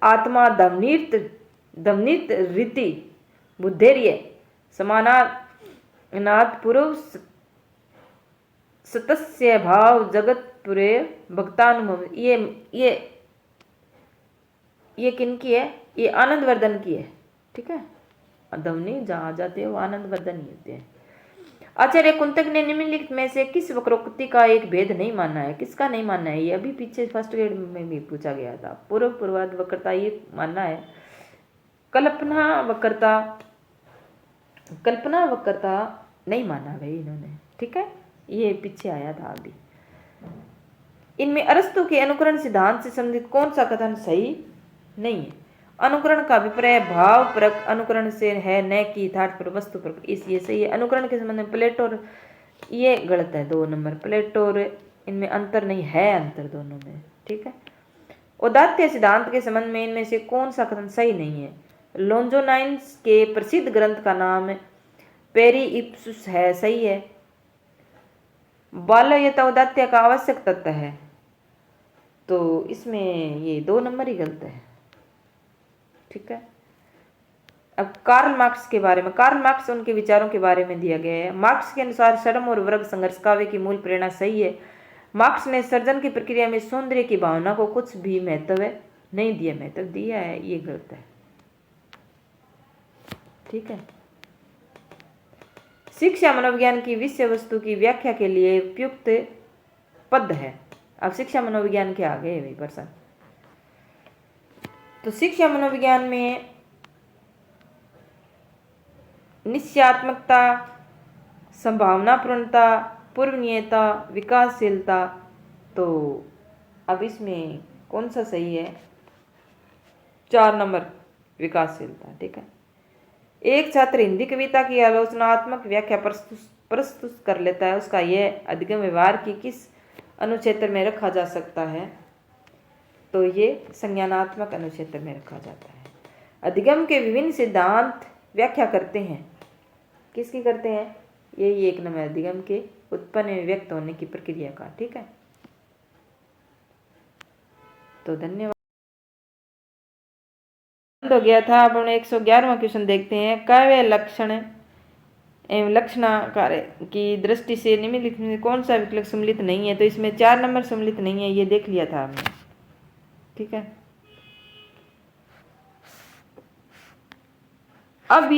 आत्मा दमनीत रीति बुद्धेर्य समानानाद पूर्व सतस्य भाव जगत पुरे भक्तानुभव, ये किनकी है? ये आनंद वर्धन की है, ठीक है। दमनी जहाँ जाते हैं वो आनंद वर्धन ही होते हैं। आचार्य कुंतक ने निम्नलिखित में से किस वक्रोक्ति का एक भेद नहीं माना है? किसका नहीं मानना है? ये अभी पीछे फर्स्ट ग्रेड में भी पूछा गया था। पूर्वाध वक्रता ये मानना है कल्पना वक्रता नहीं माना भाई इन्होंने, ठीक है, ये पीछे आया था अभी। इनमें अरस्तु के अनुकरण सिद्धांत से संबंधित कौन सा कथन सही नहीं है? अनुकरण का अभिप्राय भाव परक अनुकरण से है, न कि यथार्थ पर वस्तु पर। इस ये सही है। अनुकरण के संबंध में प्लेटो और ये गलत है, 2 नंबर प्लेटो और इनमें अंतर नहीं है, अंतर दोनों में, ठीक है। औदात्य सिद्धांत के संबंध में इनमें से कौन सा कथन सही नहीं है? लोंजोनाइन्स के प्रसिद्ध ग्रंथ का नाम पेरी इप्सुस है, सही है। बाल्यता औदात्य का आवश्यक तत्व है, तो इसमें ये 2 नंबर ही गलत है, ठीक है। अब कार्ल मार्क्स के बारे में, कार्ल मार्क्स उनके विचारों के बारे में दिया गया है। मार्क्स के अनुसार श्रम और वर्ग संघर्ष काव्य की मूल प्रेरणा सही है। मार्क्स ने सर्जन की प्रक्रिया में सौंदर्य की भावना को कुछ भी महत्व नहीं दिया, महत्व दिया है, ये गलत है, ठीक है। शिक्षा मनोविज्ञान की विषय वस्तु की व्याख्या के लिए उपयुक्त पद है। अब शिक्षा मनोविज्ञान के आगे है भाई प्रश्न। तो शिक्षा मनोविज्ञान में निश्चयात्मकता, संभावनापूर्णता, पूर्वनीयता, विकासशीलता, तो अब इसमें कौन सा सही है? 4 नंबर विकासशीलता, ठीक है। एक छात्र हिंदी कविता की आलोचनात्मक व्याख्या प्रस्तुत कर लेता है, उसका यह अधिगम व्यवहार की किस अनुक्षेत्र में रखा जा सकता है? तो ये संज्ञानात्मक अनुक्षेत्र में रखा जाता है। अधिगम के विभिन्न सिद्धांत व्याख्या करते हैं, किसकी करते हैं? यही 1 नंबर अधिगम के उत्पन्न में व्यक्त होने की प्रक्रिया का, ठीक है। तो धन्यवाद, हो गया था। अब हम 111वां क्वेश्चन देखते हैं। काव्य लक्षण एवं लक्षणाकार की दृष्टि से निम्नलिखित में कौन सा विकल्प सम्मिलित नहीं है? तो इसमें 4 नंबर सम्मिलित नहीं है, ये देख लिया था हमने, ठीक है। अब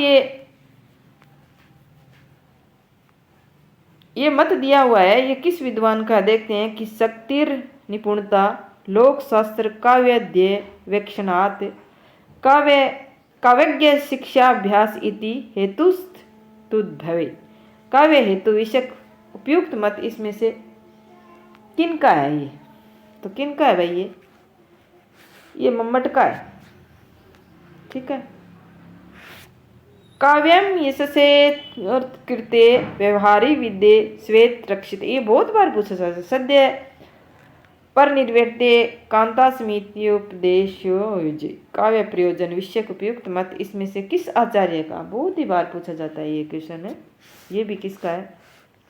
ये मत दिया हुआ है, ये किस विद्वान का? देखते हैं कि शक्तिर निपुणता, लोक शास्त्र, काव्याध्याय वेक्षणात्, काव्यज्ञ शिक्षाभ्यास इति हेतुस्तुद्भवे। काव्य हेतु विषयक उपयुक्त मत इसमें से किन का है? ये तो किन का है भाई? ये मम्मट का है, ठीक है। काव्यम यशसे कृते व्यवहारी विद्ये श्वेत रक्षित, ये बहुत बार पूछा जाता है। सद्य पर निर्वर्ते कांता समित्योपदेशो काव्य प्रयोजन विषयक उपयुक्त मत इसमें से किस आचार्य का? बहुत ही बार पूछा जाता है ये क्वेश्चन है। ये भी किसका है?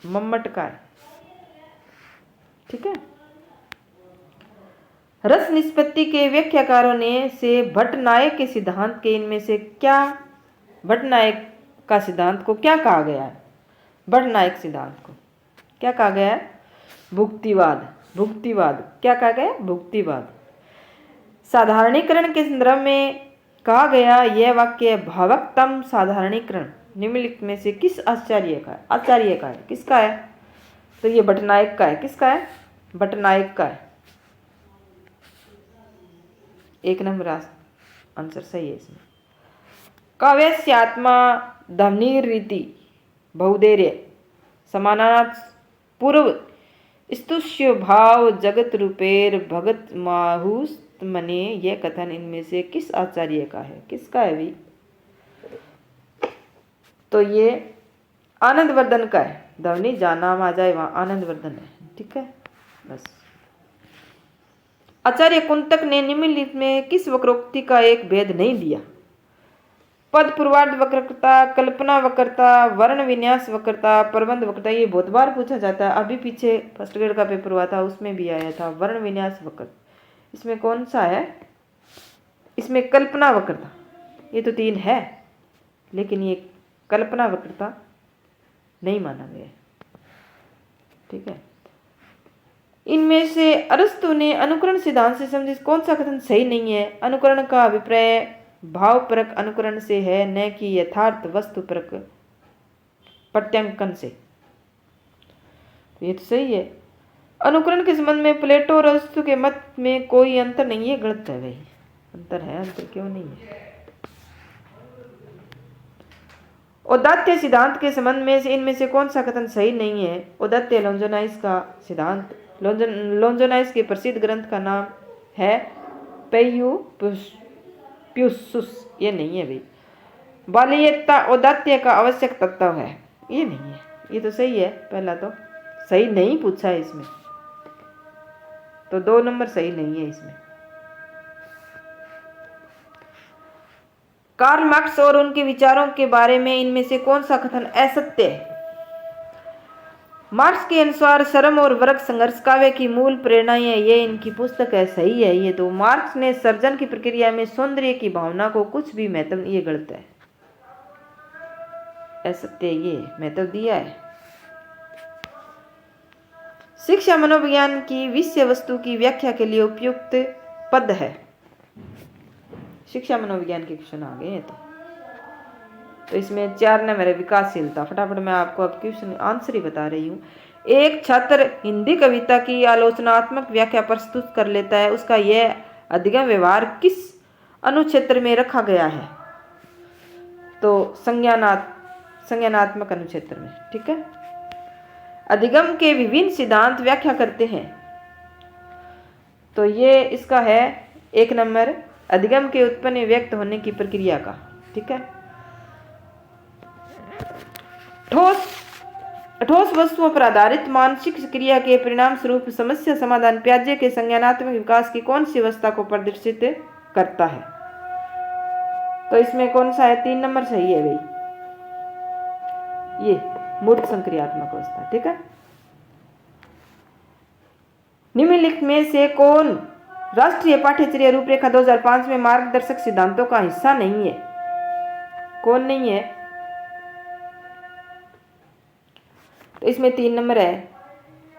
मम्मट का है, ठीक है। रस निष्पत्ति के व्याख्याकारों ने से भट्टनायक के सिद्धांत के इनमें से क्या, भट्टनायक का सिद्धांत को क्या कहा गया है? भट्टनायक सिद्धांत को क्या कहा गया है? भुक्तिवाद। भुक्तिवाद क्या कहा गया? भुक्तिवाद। साधारणीकरण के संदर्भ में कहा गया यह वाक्य भावकतम साधारणीकरण निम्नलिखित में से किस आचार्य का है? आचार्य का है, किसका है? तो ये भट्टनायक का है। किसका है? भट्टनायक का है। 1 नंबर आंसर सही है इसमें। काव्यस्य आत्मा ध्वनिरीति बहुधैर्य समानार्थ पूर्व स्तुष्य भाव जगत रूपेर भगत माहुस्त मने, यह कथन इनमें से किस आचार्य का है? किसका है भी? तो ये आनंदवर्धन का है। ध्वनि जहाँ नाम आ जाए वहाँ आनंदवर्धन है, ठीक है। बस आचार्य कुंतक ने निम्नलिखित में किस वक्रोक्ति का एक भेद नहीं दिया? पद पूर्वार्ध वक्रता, कल्पना वक्रता, वर्ण विन्यास वक्रता, प्रबंध वक्रता। ये बहुत बार पूछा जाता है। अभी पीछे फर्स्ट ग्रेड का पेपर हुआ था, उसमें भी आया था वर्ण विन्यास वक्रता। इसमें कौन सा है? इसमें कल्पना वक्रता। ये तो 3 है, लेकिन ये कल्पना वक्रता नहीं माना गया, ठीक है। इनमें से अरस्तु ने अनुकरण सिद्धांत से संबंधित कौन सा कथन सही नहीं है? अनुकरण का अभिप्राय भावपरक अनुकरण से है, न कि यथार्थ वस्तुपरक प्रत्यंकन से। तो ये तो सही है। अनुकरण के संबंध में प्लेटो और अरस्तु के मत में कोई अंतर नहीं है, गलत है भाई। अंतर है, अंतर क्यों नहीं है? औदात्य सिद्धांत के संबंध में से इनमें से कौन सा कथन सही नहीं है? औदात्य लोंजोनाइस का सिद्धांत, लोंजोनाइस के प्रसिद्ध ग्रंथ का नाम है प्यूसुस, ये नहीं है भाई। बाल्यता औदात्य का आवश्यक तत्व है, ये नहीं है। ये तो सही है, पहला तो सही नहीं पूछा है इसमें, तो 2 नंबर सही नहीं है इसमें। कार्ल मार्क्स और उनके विचारों के बारे में इनमें से कौन सा कथन असत्य है? मार्क्स के अनुसार श्रम और वर्ग संघर्ष काव्य की मूल प्रेरणाएं है, ये इनकी पुस्तक है, सही है ये तो। मार्क्स ने सर्जन की प्रक्रिया में सौंदर्य की भावना को कुछ भी महत्व, ये गलत है, असत्य, ये महत्व दिया है। शिक्षा मनोविज्ञान की विषय वस्तु की व्याख्या के लिए उपयुक्त पद है। शिक्षा मनोविज्ञान के क्वेश्चन आ गए हैं तो इसमें 4 नंबर है विकासशीलता। फटाफट मैं आपको अब क्वेश्चन आंसर ही बता रही हूँ। एक छात्र हिंदी कविता की आलोचनात्मक व्याख्या प्रस्तुत कर लेता है, उसका यह अधिगम व्यवहार किस अनुक्षेत्र में रखा गया है? तो संज्ञानात्मक अनुक्षेत्र में, ठीक है। अधिगम के विभिन्न सिद्धांत व्याख्या करते हैं, तो ये इसका है 1 नंबर अधिगम के उत्पन्न व्यक्त होने की प्रक्रिया का, ठीक है। ठोस वस्तुओं पर आधारित मानसिक क्रिया के परिणाम स्वरूप समस्या समाधान प्याजे के संज्ञानात्मक विकास की कौन सी अवस्था को प्रदर्शित करता है? तो इसमें कौन सा है? 3 नंबर सही है भाई, ये मूर्त संक्रियात्मक अवस्था, ठीक है। निम्नलिखित में से कौन राष्ट्रीय पाठ्यचर्या रूपरेखा 2005 में मार्गदर्शक सिद्धांतों का हिस्सा नहीं है? कौन नहीं है? तो इसमें 3 नंबर है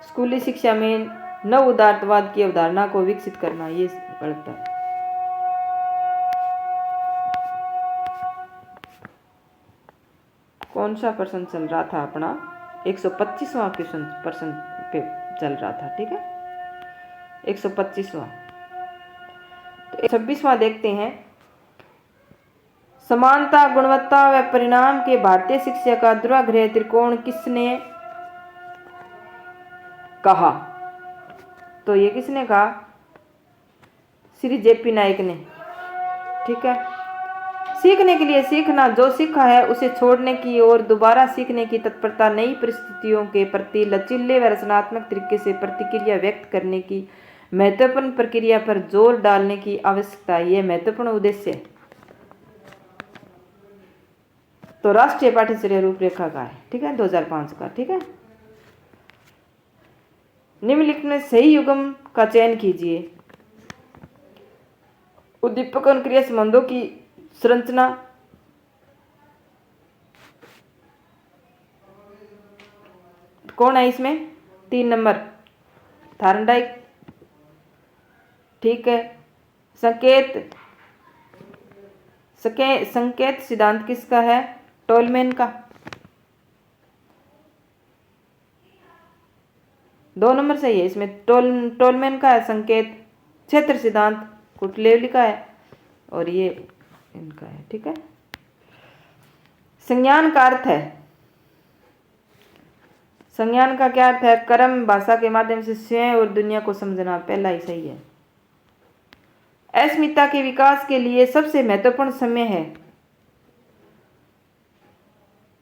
स्कूली शिक्षा में नव उदारतावाद की अवधारणा को विकसित करना, ये गलत है। कौन सा प्रश्न चल रहा था अपना? 125वां प्रश्न पे चल रहा था, ठीक है, 125वां। तो 26वां देखते हैं। समानता, गुणवत्ता व परिणाम के भारतीय शिक्षा का दुराग्रह त्रिकोण किसने कहा? तो ये किसने कहा? श्री जेपी नायक ने, ठीक है। सीखने के लिए सीखना, जो सीखा है उसे छोड़ने की और दोबारा सीखने की तत्परता, नई परिस्थितियों के प्रति लचीले व रचनात्मक तरीके से प्रतिक्रिया व्यक्त करने की महत्वपूर्ण प्रक्रिया पर जोर डालने की आवश्यकता, यह महत्वपूर्ण उद्देश्य है। तो राष्ट्रीय पाठ्यचर्या रूपरेखा का है, ठीक है, 2005 का, ठीक है। निम्नलिखित में सही युग्म का चयन कीजिए। उद्दीपक और क्रिया संबंधों की संरचना, कौन है इसमें? 3 नंबर थार्नडाइक, ठीक है। संकेत सिद्धांत किसका है? टोलमैन का। 2 नंबर सही है इसमें, टोलमैन का है संकेत। क्षेत्र सिद्धांत कुटलेवली का है और ये इनका है, ठीक है। संज्ञान का अर्थ है, संज्ञान का क्या अर्थ है? कर्म भाषा के माध्यम से स्वयं और दुनिया को समझना, पहला ही सही है। अस्मिता के विकास के लिए सबसे महत्वपूर्ण समय है,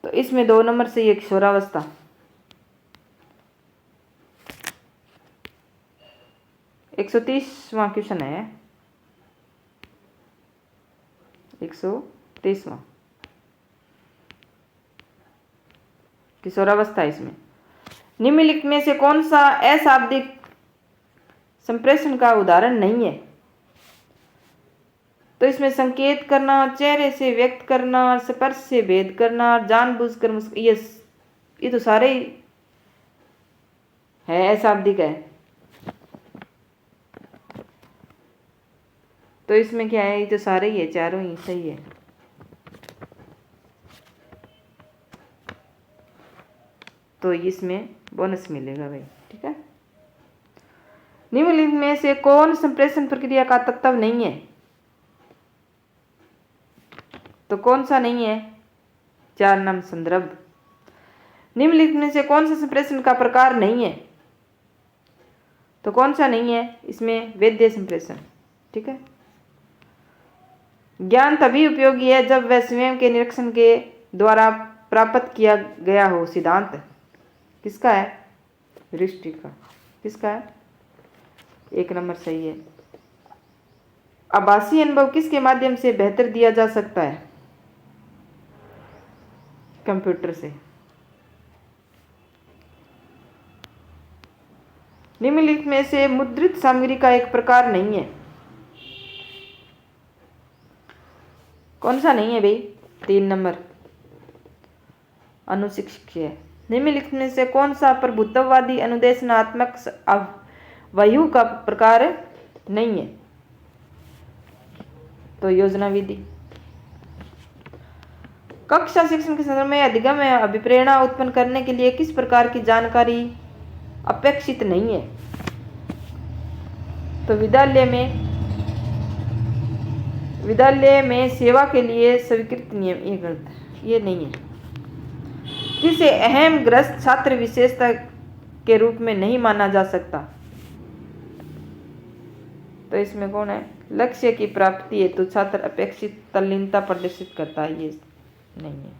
तो इसमें 2 नंबर से ये किशोरावस्था। एक 130वां क्वेश्चन है, 130वां किशोरावस्था। इसमें निम्नलिखित में से कौन सा अशाब्दिक संप्रेषण का उदाहरण नहीं है? तो इसमें संकेत करना, चेहरे से व्यक्त करना, स्पर्श से भेद करना, जानबूझकर ये तो सारे ही है, अशाब्दिक है। तो इसमें क्या है? ये तो सारे ही है, चारों ही सही है। तो इसमें बोनस मिलेगा भाई, ठीक है। निम्नलिखित में से कौन संप्रेषण प्रक्रिया का तत्व नहीं है? तो कौन सा नहीं है? 4 नंबर संदर्भ। निम्नलिखित में से कौन सा संप्रेषण का प्रकार नहीं है? तो कौन सा नहीं है इसमें? वैध संप्रेषण। ठीक है। ज्ञान तभी उपयोगी है जब वह स्वयं के निरीक्षण के द्वारा प्राप्त किया गया हो। सिद्धांत किसका है? दृष्टि का। किसका है? 1 नंबर सही है। आभासी अनुभव किसके माध्यम से बेहतर दिया जा सकता है? कंप्यूटर से। निम्नलिखित में से मुद्रित सामग्री का एक प्रकार नहीं है। कौन सा नहीं है भाई? 3 नंबर अनुशिक्षक। निम्नलिखित में से कौन सा प्रभुत्ववादी अनुदेशनात्मक अवयव का प्रकार नहीं है? तो योजना विधि। कक्षा शिक्षण के संदर्भ में अधिगम में अभिप्रेरणा उत्पन्न करने के लिए किस प्रकार की जानकारी अपेक्षित नहीं है? तो विद्यालय में सेवा के लिए स्वीकृत नियम। ये गलत है, ये नहीं है। किसे अहम ग्रस्त छात्र विशेषता के रूप में नहीं माना जा सकता? तो इसमें कौन है? लक्ष्य की प्राप्ति हेतु छात्र अपेक्षित तल्लीनता प्रदर्शित करता है। ये नहीं है।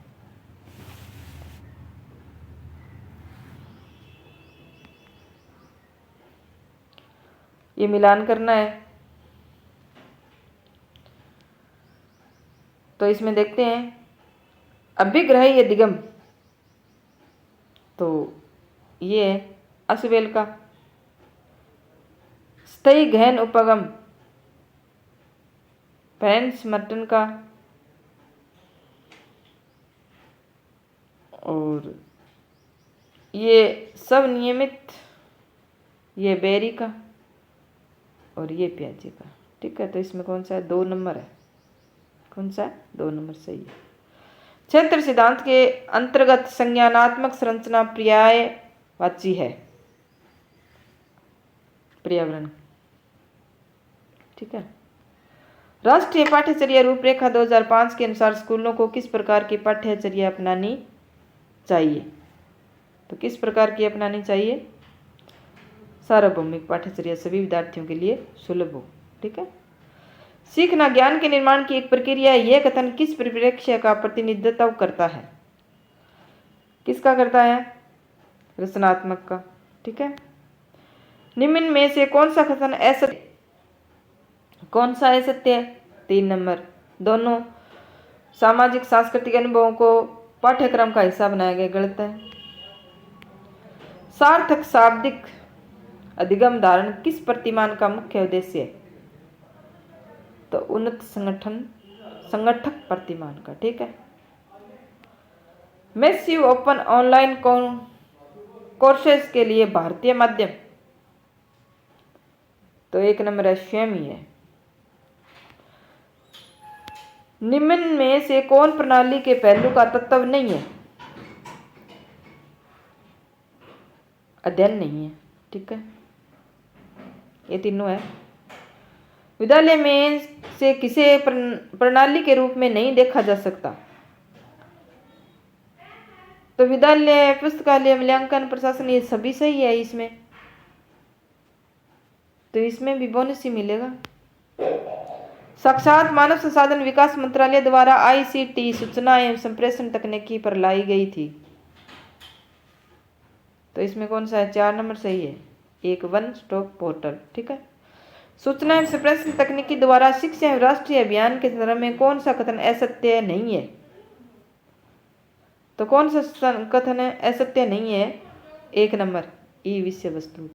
ये मिलान करना है। तो इसमें देखते हैं अभिग्रही अधिगम। तो ये है असवेल का। स्थायी गहन उपगम फ्रेंच मर्टन का। और ये सब नियमित, ये बेरी का और ये प्याजे का। ठीक है। तो इसमें कौन सा है? 2 नंबर है। कौन सा है? 2 नंबर सही है। क्षेत्र सिद्धांत के अंतर्गत संज्ञानात्मक संरचना पर्यायवाची है। पर्यावरण। ठीक है। राष्ट्रीय पाठ्यचर्या रूपरेखा 2005 के अनुसार स्कूलों को किस प्रकार की पाठ्यचर्या अपनानी चाहिए? तो किस प्रकार की अपनानी चाहिए? सार्वभौमिक पाठ्यचर्या सभी विद्यार्थियों के लिए सुलभ हो। ठीक है। सीखना ज्ञान के निर्माण की एक प्रक्रिया है। यह कथन किस परिप्रेक्ष्य का प्रतिनिधित्व करता है? किसका करता है? रचनात्मक का। ठीक है। निम्न में से कौन सा कथन असत्य? कौन सा असत्य है? 3 नंबर। दोनों सामाजिक सांस्कृतिक अनुभवों को पाठ्यक्रम का हिस्सा बनाया गया। गलत है। सार्थक शाब्दिक अधिगम धारण किस प्रतिमान का मुख्य उद्देश्य है? तो उन्नत संगठक प्रतिमान का। ठीक है। मैसिव ओपन ऑनलाइन कोर्सेज के लिए भारतीय माध्यम। तो 1 नंबर है, स्वयं ही है। निम्न में से कौन प्रणाली के पहलू का तत्व नहीं है? अध्ययन नहीं है। ठीक है। ये तीनों है। विद्यालय में से किसे प्रणाली के रूप में नहीं देखा जा सकता? तो विद्यालय, पुस्तकालय, मूल्यांकन, प्रशासन, ये सभी सही है इसमें। तो इसमें भी बोनस ही मिलेगा। साक्षात मानव संसाधन विकास मंत्रालय द्वारा ICT सूचना एवं संप्रेषण तकनीकी पर लाई गई थी। तो इसमें कौन सा है? 4 नंबर सही है। एक वन स्टॉप पोर्टल। ठीक है। सूचना एवं संप्रेषण तकनीकी द्वारा शिक्षा एवं राष्ट्रीय अभियान के संदर्भ में कौन सा कथन असत्य नहीं है? तो कौन सा कथन है असत्य नहीं है? 1 नंबर, ई विषय वस्तु।